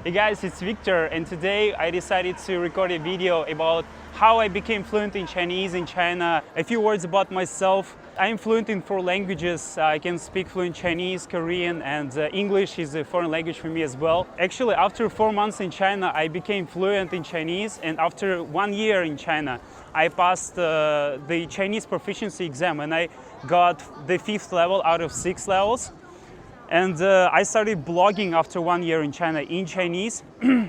Hey guys, it's Victor, and today I decided to record a video about how I became fluent in Chinese in China. A few words about myself. I'm fluent in 4 languages. I can speak fluent Chinese, Korean, and English is a foreign language for me as well. Actually, after 4 months in China, I became fluent in Chinese, and after 1 year in China, I passed the Chinese proficiency exam, and I got the 5th level out of 6 levels. And I started blogging after 1 year in China in Chinese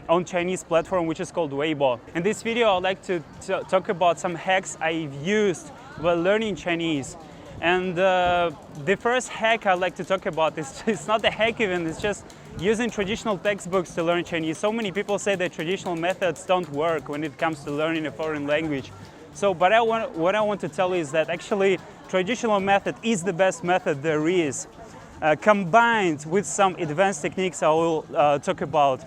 on Chinese platform, which is called Weibo. In this video, I'd like to talk about some hacks I've used while learning Chinese. And the first hack I'd like to talk about is it's not a hack even, it's just using traditional textbooks to learn Chinese. So many people say that traditional methods don't work when it comes to learning a foreign language. So, but what I want to tell you is that actually traditional method is the best method there is. Combined with some advanced techniques I will talk about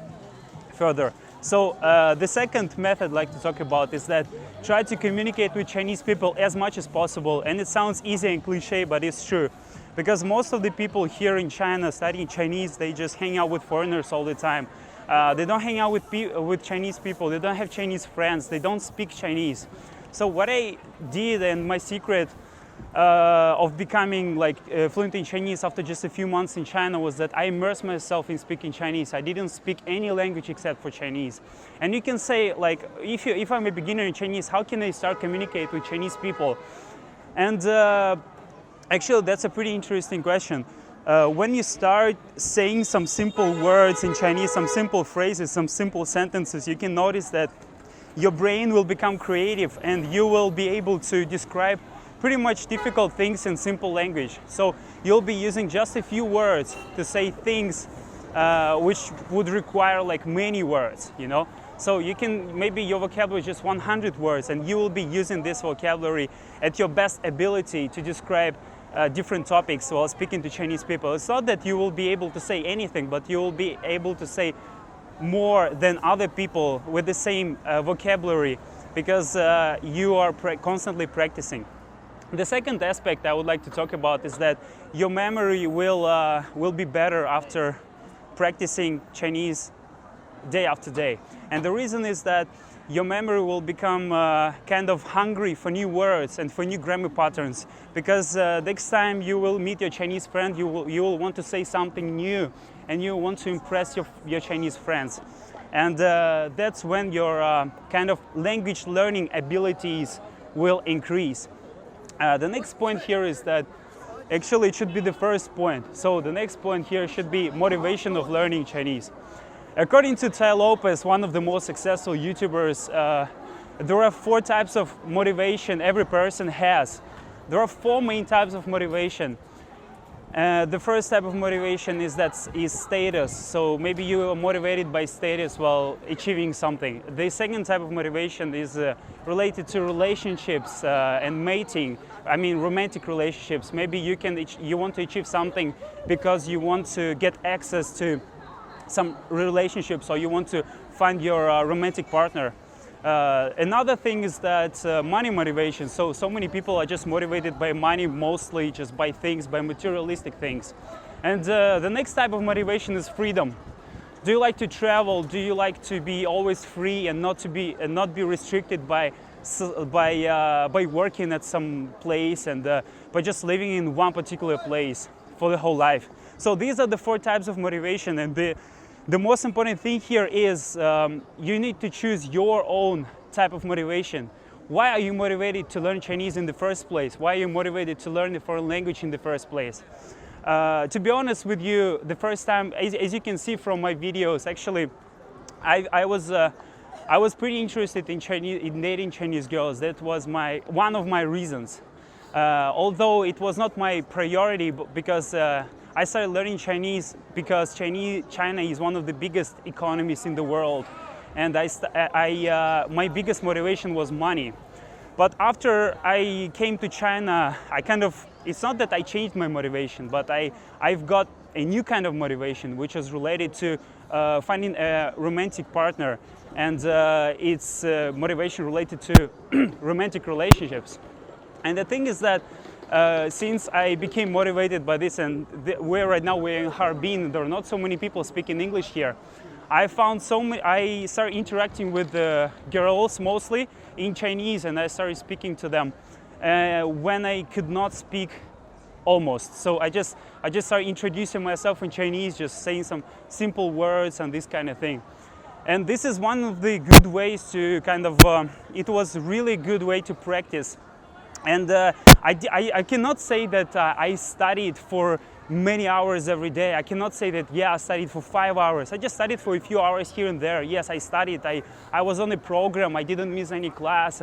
further. So the second method I'd like to talk about is that try to communicate with Chinese people as much as possible. And it sounds easy and cliche, but it's true. Because most of the people here in China studying Chinese, they just hang out with foreigners all the time. They don't hang out with Chinese people, they don't have Chinese friends, they don't speak Chinese. So what I did, and my secret of becoming fluent in Chinese after just a few months in China was that I immersed myself in speaking Chinese. I didn't speak any language except for Chinese. And you can say, like, if I'm a beginner in Chinese, how can I start communicate with Chinese people? And actually, that's a pretty interesting question. When you start saying some simple words in Chinese, some simple phrases, some simple sentences, you can notice that your brain will become creative and you will be able to describe pretty much difficult things in simple language. So you'll be using just a few words to say things which would require like many words, you know? So you can, maybe your vocabulary is just 100 words and you will be using this vocabulary at your best ability to describe different topics while speaking to Chinese people. It's not that you will be able to say anything, but you will be able to say more than other people with the same vocabulary because you are constantly practicing. The second aspect I would like to talk about is that your memory will be better after practicing Chinese day after day. And the reason is that your memory will become kind of hungry for new words and for new grammar patterns. Because next time you will meet your Chinese friend, you will want to say something new and you want to impress your Chinese friends. And that's when your kind of language learning abilities will increase. The next point here is that actually it should be the first point. So the next point here should be motivation of learning Chinese. According to Tai Lopez, one of the most successful YouTubers, there are 4 types of motivation every person has. There are 4 main types of motivation. The first type of motivation is status. So maybe you are motivated by status while achieving something. The second type of motivation is related to relationships and mating. I mean romantic relationships. Maybe you want to achieve something because you want to get access to some relationships or you want to find your romantic partner. Another thing is that money motivation. So many people are just motivated by money, mostly just by things, by materialistic things. And the next type of motivation is freedom. Do you like to travel? Do you like to be always free and not be restricted by working at some place and by just living in one particular place for the whole life? So these are the 4 types of motivation, and the most important thing here is you need to choose your own type of motivation. Why are you motivated to learn Chinese in the first place? Why are you motivated to learn a foreign language in the first place? To be honest with you, the first time, as you can see from my videos, actually, I was pretty interested in dating Chinese girls. That was one of my reasons. Although it was not my priority, because I started learning Chinese because China is one of the biggest economies in the world, and my biggest motivation was money. But after I came to China, it's not that I changed my motivation, but I've got a new kind of motivation, which is related to finding a romantic partner, and it's motivation related to romantic relationships. And the thing is that since I became motivated by this, and we're in Harbin, there are not so many people speaking English here, I found I started interacting with the girls mostly in Chinese, and I started speaking to them when I could not speak almost. So I just started introducing myself in Chinese, just saying some simple words and this kind of thing. And this is one of the good ways to it was really a good way to practice. And I cannot say that I studied for many hours every day. I cannot say that, yeah, I studied for 5 hours. I just studied for a few hours here and there. Yes, I studied. I was on a program. I didn't miss any class.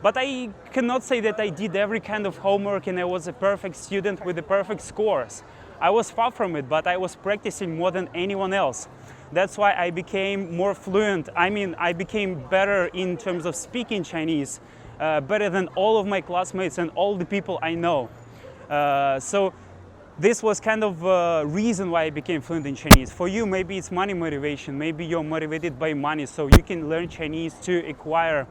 But I cannot say that I did every kind of homework and I was a perfect student with the perfect scores. I was far from it, but I was practicing more than anyone else. That's why I became more fluent. I mean, I became better in terms of speaking Chinese, better than all of my classmates and all the people I know. So this was kind of a reason why I became fluent in Chinese. For you, maybe it's money motivation. Maybe you're motivated by money, so you can learn Chinese to acquire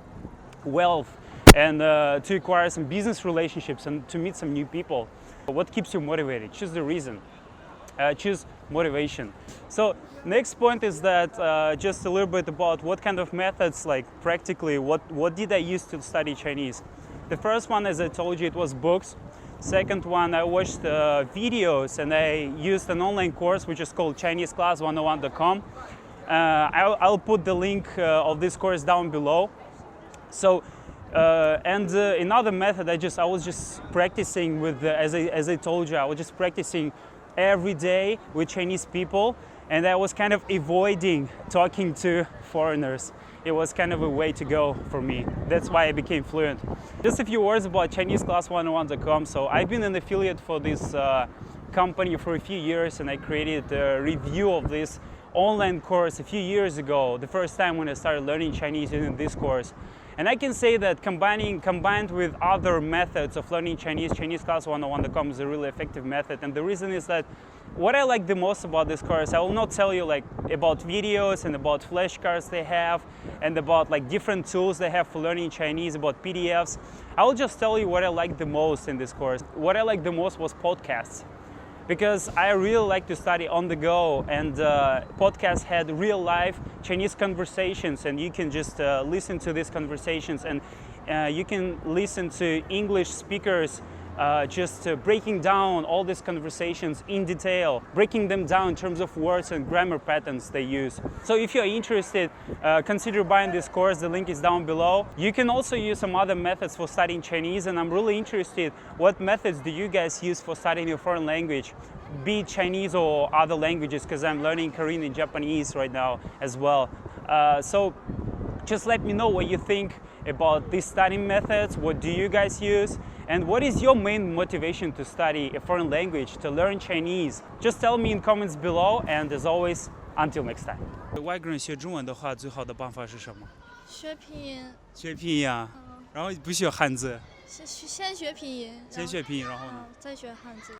wealth and to acquire some business relationships and to meet some new people. What keeps you motivated? Choose the reason. Choose motivation. So next point is that just a little bit about what kind of methods, like practically, what did I use to study Chinese? The first one, as I told you, it was books. Second one, I watched videos, and I used an online course which is called ChineseClass101.com. I'll put the link of this course down below. So another method, I was just practicing with, as I told you, I was just practicing every day with Chinese people, and I was kind of avoiding talking to foreigners. It was kind of a way to go for me. That's why I became fluent. Just a few words about ChineseClass101.com. So I've been an affiliate for this company for a few years, and I created a review of this online course a few years ago, the first time when I started learning Chinese using this course. And I can say that combined with other methods of learning Chinese, ChineseClass101.com is a really effective method. And the reason is that what I like the most about this course, I will not tell you like about videos and about flashcards they have and about like different tools they have for learning Chinese, about PDFs. I will just tell you what I like the most in this course. What I like the most was podcasts, because I really like to study on the go, and podcasts had real life Chinese conversations, and you can just listen to these conversations, and you can listen to English speakers just breaking down all these conversations in detail, breaking them down in terms of words and grammar patterns they use. So if you're interested, consider buying this course. The link is down below. You can also use some other methods for studying Chinese, and I'm really interested, what methods do you guys use for studying a foreign language, be it Chinese or other languages, because I'm learning Korean and Japanese right now as well. So just let me know what you think about these studying methods. What do you guys use? And what is your main motivation to study a foreign language, to learn Chinese? Just tell me in comments below, and as always, until next time. 外国人学中文的话，最好的办法是什么？学拼音。学拼音啊，然后不学汉字。先学拼音。先学拼音，然后呢？再学汉字。